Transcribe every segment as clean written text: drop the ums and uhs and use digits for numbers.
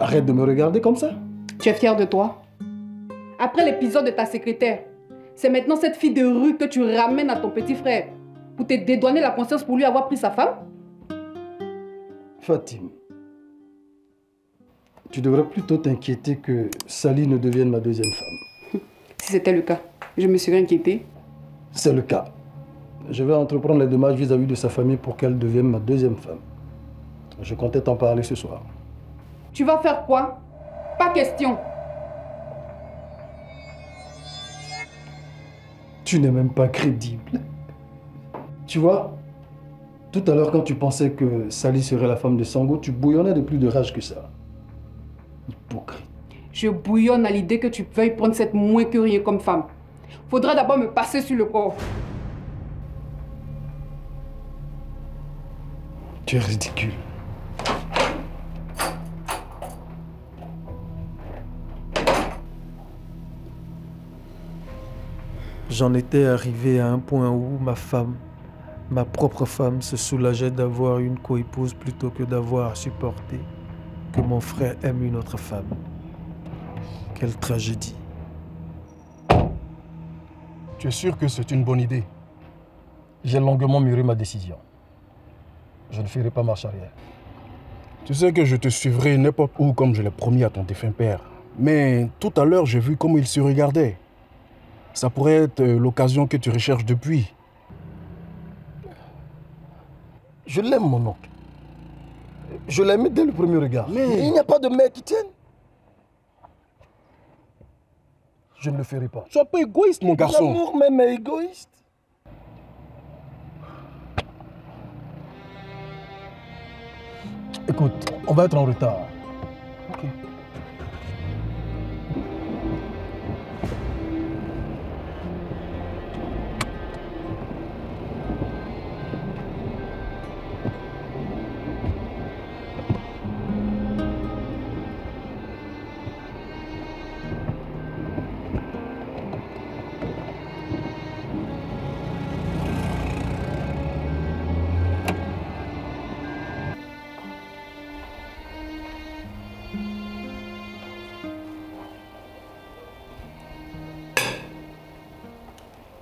Arrête de me regarder comme ça. Tu es fier de toi? Après l'épisode de ta secrétaire, c'est maintenant cette fille de rue que tu ramènes à ton petit frère pour te dédouaner la conscience pour lui avoir pris sa femme? Fatim, tu devrais plutôt t'inquiéter que Sally ne devienne ma deuxième femme. Si c'était le cas, je me serais inquiétée. C'est le cas. Je vais entreprendre les démarches vis-à-vis de sa famille pour qu'elle devienne ma deuxième femme. Je comptais t'en parler ce soir. Tu vas faire quoi? Pas question. Tu n'es même pas crédible. Tu vois, tout à l'heure quand tu pensais que Sally serait la femme de Sango, tu bouillonnais de plus de rage que ça. Hypocrite. Je bouillonne à l'idée que tu veuilles prendre cette moins que rien comme femme. Faudra d'abord me passer sur le corps. Tu es ridicule. J'en étais arrivé à un point où ma femme, ma propre femme, se soulageait d'avoir une coépouse plutôt que d'avoir à supporter que mon frère aime une autre femme. Quelle tragédie. Tu es sûr que c'est une bonne idée? J'ai longuement mûri ma décision. Je ne ferai pas marche arrière. Tu sais que je te suivrai n'importe où comme je l'ai promis à ton défunt père. Mais tout à l'heure, j'ai vu comment il se regardait. Ça pourrait être l'occasion que tu recherches depuis. Je l'aime, mon oncle. Je l'aimais dès le premier regard. Mais il n'y a pas de mec qui tienne. Je ne le ferai pas. Sois pas égoïste, mon garçon. L'amour même est égoïste. Écoute, on va être en retard. Ok.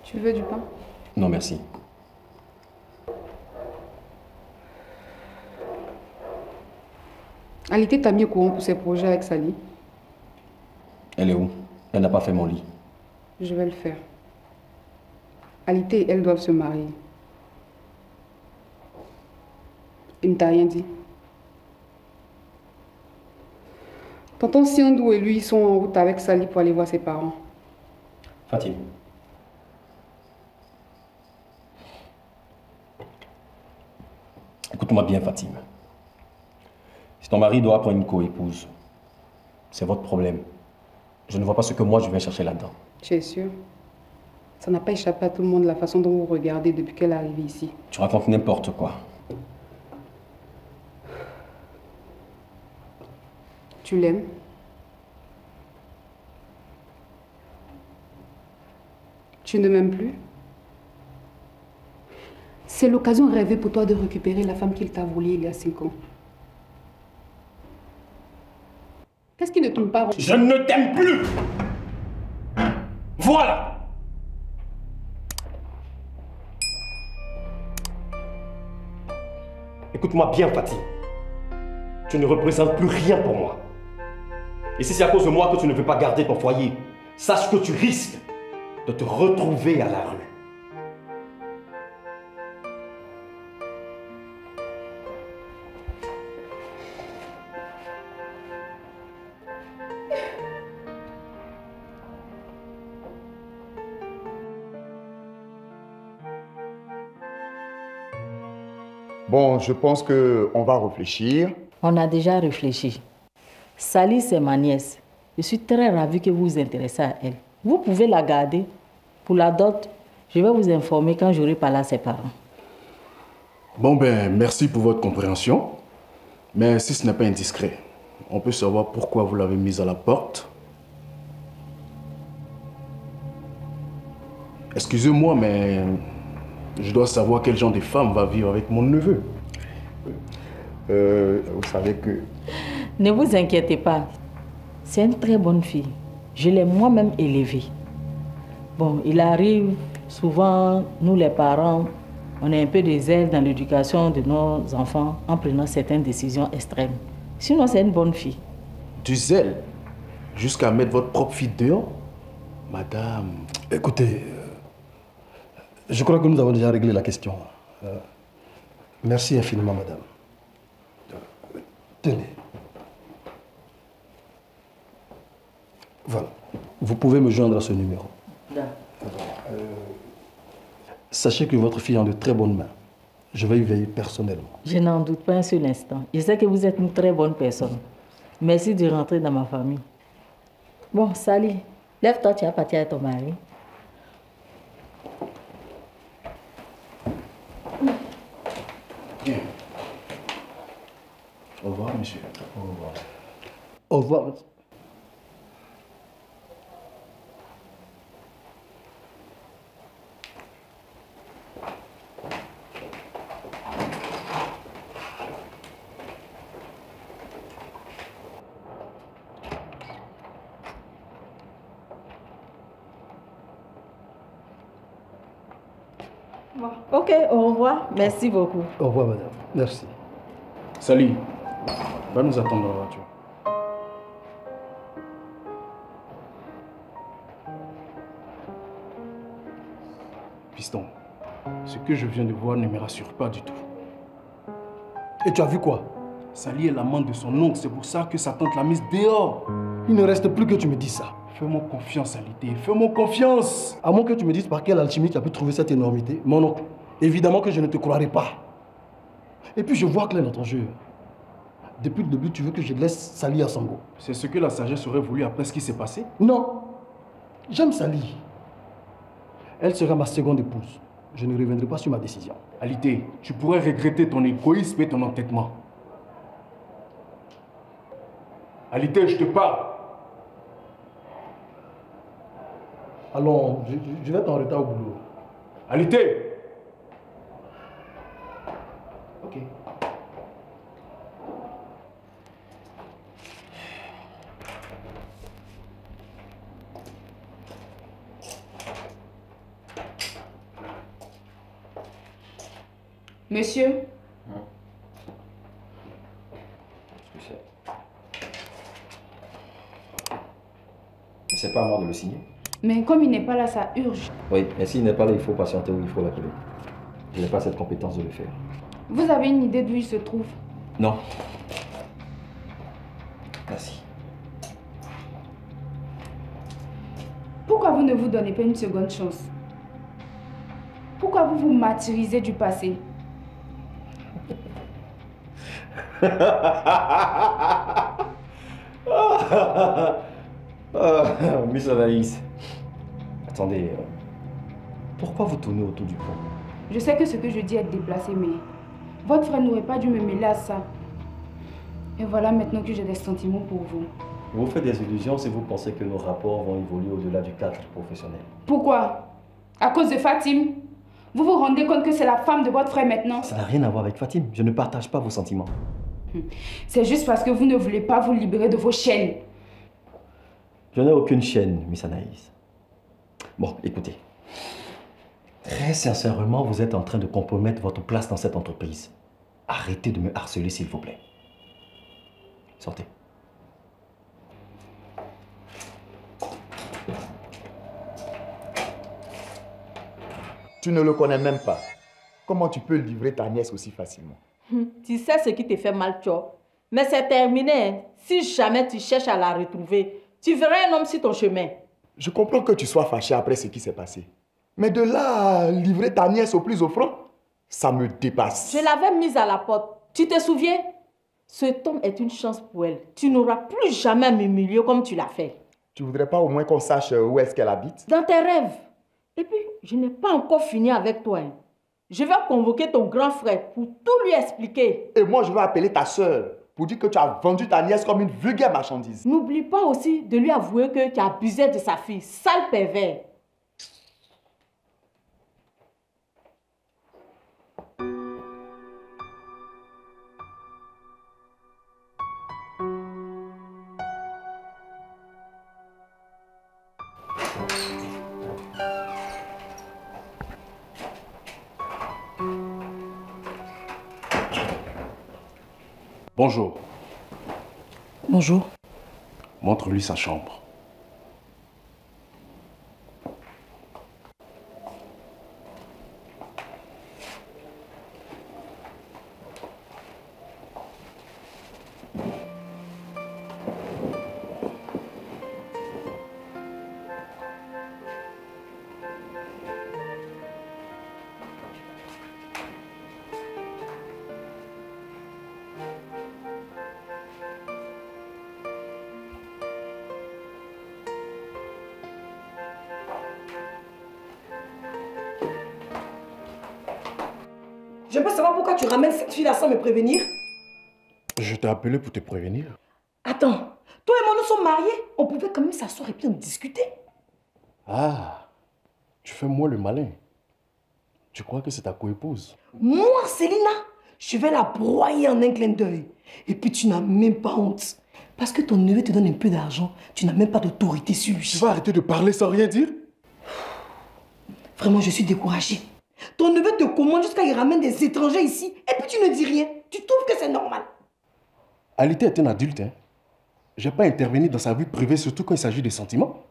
Tu veux du pain? Non, merci. Alité t'a mis au courant pour ses projets avec Sally. Elle est où? Elle n'a pas fait mon lit. Je vais le faire. Alité et elle doivent se marier. Il ne t'a rien dit. Tonton Siandou et lui sont en route avec Sally pour aller voir ses parents. Fatim. Écoute-moi bien, Fatim. Si ton mari doit prendre une coépouse, c'est votre problème. Je ne vois pas ce que moi je viens chercher là-dedans. Tu es sûr? Ça n'a pas échappé à tout le monde la façon dont vous regardez depuis qu'elle est arrivée ici. Tu racontes n'importe quoi. Tu l'aimes? Tu ne m'aimes plus? C'est l'occasion rêvée pour toi de récupérer la femme qu'il t'a volée il y a 5 ans. Qu'est-ce qui ne tourne pas rond? Je ne t'aime plus! Voilà! Écoute-moi bien, Fatih. Tu ne représentes plus rien pour moi. Et si c'est à cause de moi que tu ne veux pas garder ton foyer, sache que tu risques de te retrouver à la rue. Bon, je pense qu'on va réfléchir. On a déjà réfléchi. Sally, c'est ma nièce. Je suis très ravie que vous vous intéressez à elle. Vous pouvez la garder. Pour la dot, je vais vous informer quand j'aurai parlé à ses parents. Bon ben, merci pour votre compréhension. Mais si ce n'est pas indiscret, on peut savoir pourquoi vous l'avez mise à la porte. Excusez-moi, mais je dois savoir quel genre de femme va vivre avec mon neveu. Vous savez que Ne vous inquiétez pas. C'est une très bonne fille. Je l'ai moi-même élevée. Bon, il arrive souvent, nous les parents, on est un peu des ailes dans l'éducation de nos enfants en prenant certaines décisions extrêmes. Sinon, c'est une bonne fille. Du zèle? Jusqu'à mettre votre propre fille dehors? Madame... Écoutez, je crois que nous avons déjà réglé la question. Merci infiniment, madame. Tenez. Voilà. Vous pouvez me joindre à ce numéro. Sachez que votre fille est en de très bonnes mains. Je vais y veiller personnellement. Je n'en doute pas un seul instant. Je sais que vous êtes une très bonne personne. Merci de rentrer dans ma famille. Bon, Sally, lève-toi, tu vas partir avec ton mari. Bien. Au revoir, monsieur. Au revoir. Au revoir. Ok, au revoir. Merci beaucoup. Au revoir, madame. Merci. Sally, va nous attendre dans la voiture. Piston, ce que je viens de voir ne me rassure pas du tout. Et tu as vu quoi? Sally est l'amante de son oncle, c'est pour ça que sa tante l'a mise dehors. Il ne reste plus que tu me dises ça. Fais-moi confiance, Alité, fais-moi confiance. À moins que tu me dises par quelle alchimie tu as pu trouver cette énormité, mon oncle. Évidemment que je ne te croirai pas. Et puis je vois clair dans ton jeu. Depuis le début, tu veux que je laisse Sally à Sango. C'est ce que la sagesse aurait voulu après ce qui s'est passé? Non. J'aime Sally. Elle sera ma seconde épouse. Je ne reviendrai pas sur ma décision. Alité, tu pourrais regretter ton égoïsme et ton entêtement. Alité, je te parle. Allons, je vais être en retard au boulot. Alité! Ok. Monsieur? C'est pas à moi de le signer. Mais comme il n'est pas là, ça urge. Oui, mais s'il n'est pas là, il faut patienter ou il faut l'appeler. Je n'ai pas cette compétence de le faire. Vous avez une idée d'où il se trouve? Non. Merci. Pourquoi vous ne vous donnez pas une seconde chance? Pourquoi vous vous martyrisez du passé? Miss Anaïs. Attendez, pourquoi vous tournez autour du pot? Je sais que ce que je dis est déplacé, mais votre frère n'aurait pas dû me mêler à ça. Et voilà maintenant que j'ai des sentiments pour vous. Vous faites des illusions si vous pensez que nos rapports vont évoluer au-delà du cadre professionnel. Pourquoi? À cause de Fatim? Vous vous rendez compte que c'est la femme de votre frère maintenant? Ça n'a rien à voir avec Fatim. Je ne partage pas vos sentiments. C'est juste parce que vous ne voulez pas vous libérer de vos chaînes. Je n'ai aucune chaîne, Miss Anaïs. Bon, écoutez. Très sincèrement, vous êtes en train de compromettre votre place dans cette entreprise. Arrêtez de me harceler, s'il vous plaît. Sortez. Tu ne le connais même pas. Comment tu peux livrer ta nièce aussi facilement? Tu sais ce qui te fait mal, Tcho. Mais c'est terminé. Si jamais tu cherches à la retrouver, tu verras un homme sur ton chemin. Je comprends que tu sois fâché après ce qui s'est passé. Mais de là à livrer ta nièce au plus offrant, ça me dépasse. Je l'avais mise à la porte. Tu te souviens? Cet homme est une chance pour elle. Tu n'auras plus jamais à m'humilier comme tu l'as fait. Tu voudrais pas au moins qu'on sache où est-ce qu'elle habite? Dans tes rêves. Et puis, je n'ai pas encore fini avec toi. Hein. Je vais convoquer ton grand frère pour tout lui expliquer. Et moi, je vais appeler ta sœur pour dire que tu as vendu ta nièce comme une vulgaire marchandise. N'oublie pas aussi de lui avouer que tu as abusé de sa fille. Sale pervers. Bonjour. Bonjour. Montre-lui sa chambre. Je peux savoir pourquoi tu ramènes cette fille-là sans me prévenir? Je t'ai appelé pour te prévenir. Attends, toi et moi nous sommes mariés. On pouvait quand même s'asseoir et puis en discuter. Ah, tu fais moi le malin. Tu crois que c'est ta coépouse? Moi, Célina, je vais la broyer en un clin d'œil. Et puis tu n'as même pas honte. Parce que ton neveu te donne un peu d'argent, tu n'as même pas d'autorité sur lui. Tu vas arrêter de parler sans rien dire? Vraiment, je suis découragée. Ton neveu te commande jusqu'à y ramène des étrangers ici. Et puis tu ne dis rien. Tu trouves que c'est normal? Alité est un adulte, hein. J'ai pas intervenu dans sa vie privée, surtout quand il s'agit des sentiments.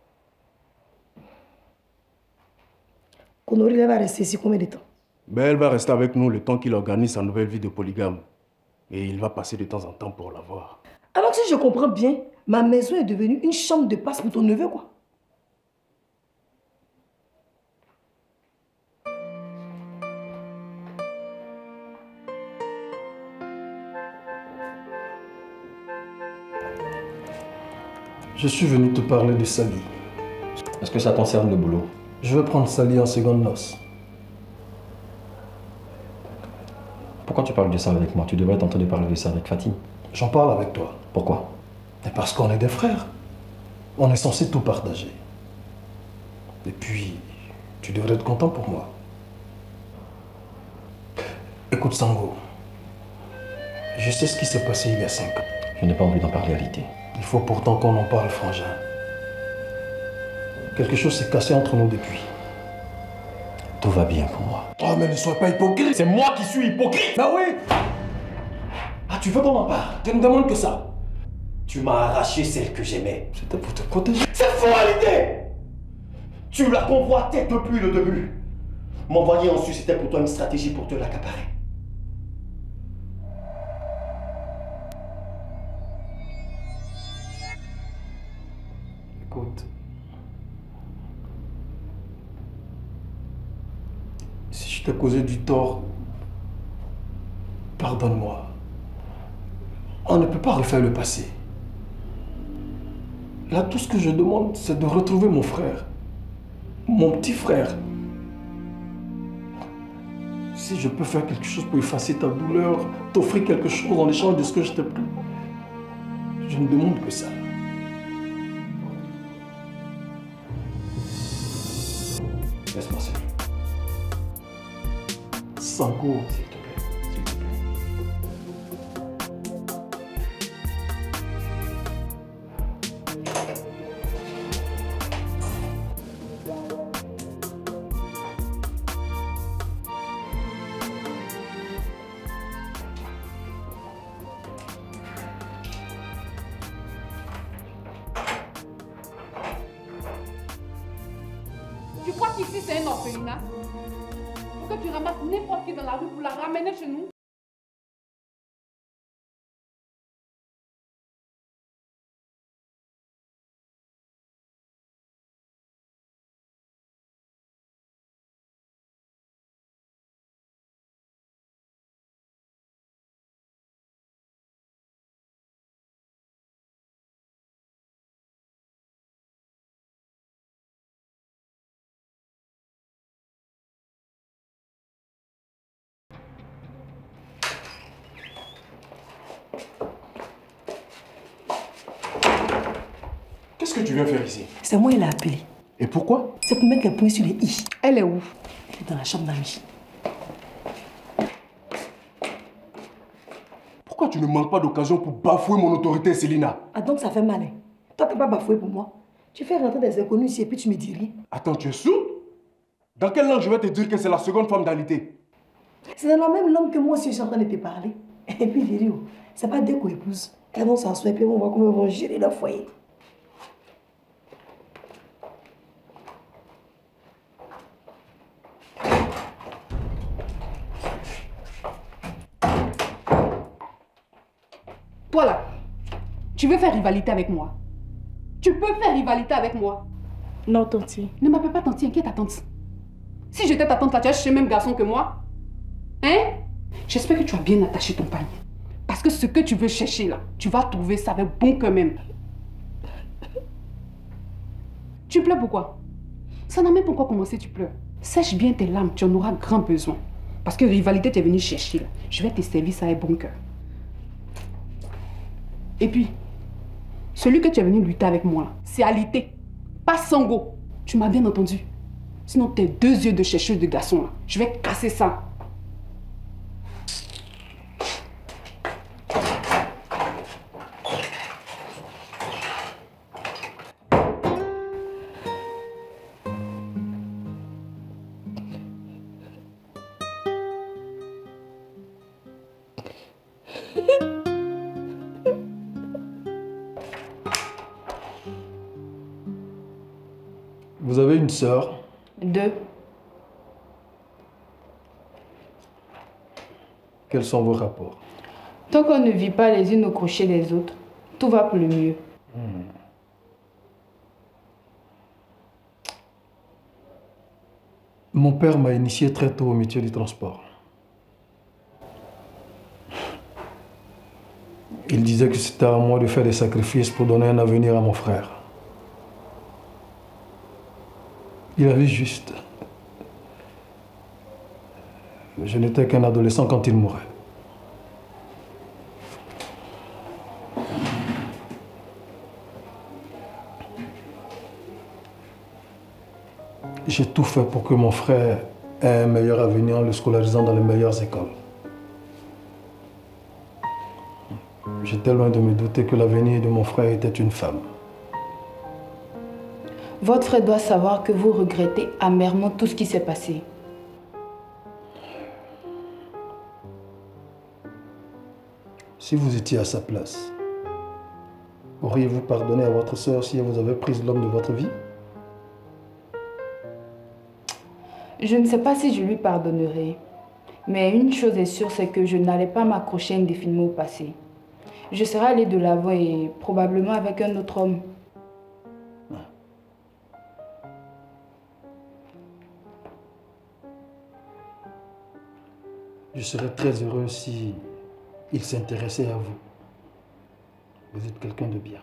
Konori va rester ici combien de temps? Ben, elle va rester avec nous le temps qu'il organise sa nouvelle vie de polygame. Et il va passer de temps en temps pour la voir. Alors si je comprends bien, ma maison est devenue une chambre de passe pour ton neveu, quoi. Je suis venu te parler de Sally. Est-ce que ça concerne le boulot? Je vais prendre Sally en seconde noce. Pourquoi tu parles de ça avec moi? Tu devrais être en train de parler de ça avec Fatih. J'en parle avec toi. Pourquoi? Et parce qu'on est des frères. On est censé tout partager. Et puis, tu devrais être content pour moi. Écoute Sango, je sais ce qui s'est passé il y a 5 ans. Je n'ai pas envie d'en parler à Alité. Il faut pourtant qu'on en parle, frangin. Quelque chose s'est cassé entre nous depuis. Tout va bien pour moi. Oh, mais ne sois pas hypocrite. C'est moi qui suis hypocrite. Ah oui. Ah, tu veux qu'on en parle? Je ne demande que ça. Tu m'as arraché celle que j'aimais. C'était pour te protéger. C'est faux, Alité. Tu la convoitais depuis le début. M'envoyer en Suisse, c'était pour toi une stratégie pour te l'accaparer. Écoute. Si je t'ai causé du tort, pardonne-moi. On ne peut pas refaire le passé. Là, tout ce que je demande, c'est de retrouver mon frère. Mon petit frère. Si je peux faire quelque chose pour effacer ta douleur, t'offrir quelque chose en échange de ce que je t'ai pris, je ne demande que ça. Laisse-moi seul. Sango. S'il te plaît. S'il te plaît. Tu crois qu'ici c'est un orphelinat? Pour que tu ramasses n'importe qui dans la rue pour la ramener chez nous? Qu'est-ce que tu viens faire ici? C'est moi qui l'ai appelée. Et pourquoi? C'est pour mettre les points sur les i. Elle est où? Elle est dans la chambre d'amis. Pourquoi tu ne manques pas d'occasion pour bafouer mon autorité, Célina? Ah donc ça fait mal, hein? Toi t'es pas bafoué pour moi. Tu fais rentrer des inconnus ici et puis tu me dis rien. Attends, tu es sourd? Dans quelle langue je vais te dire que c'est la seconde femme d'Alité? C'est dans la même langue que moi aussi je suis en train de te parler. Et puis Virio, c'est pas deux co-épouses. Elles vont s'asseoir et puis on va voir comment elles vont gérer leur foyer. Toi là, tu veux faire rivalité avec moi? Tu peux faire rivalité avec moi? Non, tanti. Ne m'appelle pas tanti, inquiète ta tante. Si j'étais ta tante là, tu as cherché le même garçon que moi? Hein? J'espère que tu as bien attaché ton panier. Parce que ce que tu veux chercher là, tu vas trouver ça avec bon cœur même. Tu pleures pourquoi? Ça n'a même pas encore commencé, tu pleures. Sèche bien tes larmes, tu en auras grand besoin. Parce que rivalité, tu es venu chercher là. Je vais te servir ça avec bon cœur. Et puis, celui que tu es venu lutter avec moi, c'est Alité, pas Sango. Tu m'as bien entendu? Sinon, tes deux yeux de chercheuse de garçon là, je vais casser ça. Vous avez une sœur? 2. Quels sont vos rapports? Tant qu'on ne vit pas les unes au crochet des autres, tout va pour le mieux. Mon père m'a initié très tôt au métier du transport. Il disait que c'était à moi de faire des sacrifices pour donner un avenir à mon frère. Il avait juste. Je n'étais qu'un adolescent quand il mourait. J'ai tout fait pour que mon frère ait un meilleur avenir en le scolarisant dans les meilleures écoles. J'étais loin de me douter que l'avenir de mon frère était une femme. Votre frère doit savoir que vous regrettez amèrement tout ce qui s'est passé. Si vous étiez à sa place, auriez-vous pardonné à votre sœur si elle vous avait pris l'homme de votre vie? Je ne sais pas si je lui pardonnerai. Mais une chose est sûre, c'est que je n'allais pas m'accrocher indéfiniment au passé. Je serais allée de l'avant et probablement avec un autre homme. Je serais très heureux si il s'intéressait à vous. Vous êtes quelqu'un de bien.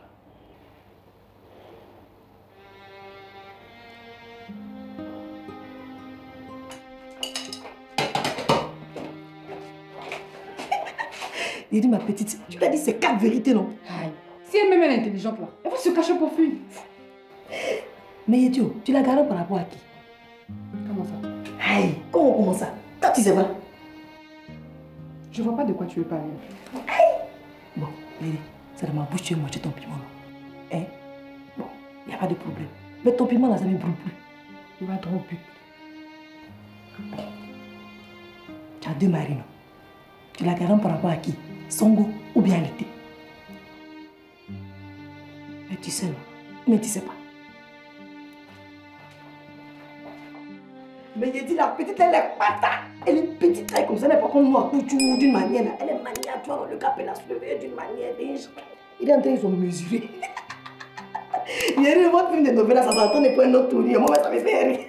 Il dit ma petite, tu lui as dit ces 4 vérités, non? Aïe. Si elle même est intelligente là, elle va se cacher pour fuir. Mais Edio, tu la gardes par rapport à qui? Comment ça? Aïe, comment ça? Toi, tu sais pas. Je vois pas de quoi tu veux parler. Bon, Lily, c'est dans ma bouche, tu es moitié ton piment, non? Hein? Bon, il n'y a pas de problème. Mais ton piment là, ça ne brûle plus. Il va trop plus. Tu as 2 maris, non? Tu la gardes par rapport à qui? Sango ou bien Alité? Mais tu sais, non? Mais tu sais pas. Mais j'ai dit, la petite, elle est patate. Elle est petite, elle est comme ça, elle n'est pas comme moi, couture d'une manière. Là. Elle est maniatoire, le cap, elle a soulevé d'une manière. Il est en train de se mesurer. Il y a une autre film de novella, ça s'entend pas un autre tour. Moi, ça me fait rire.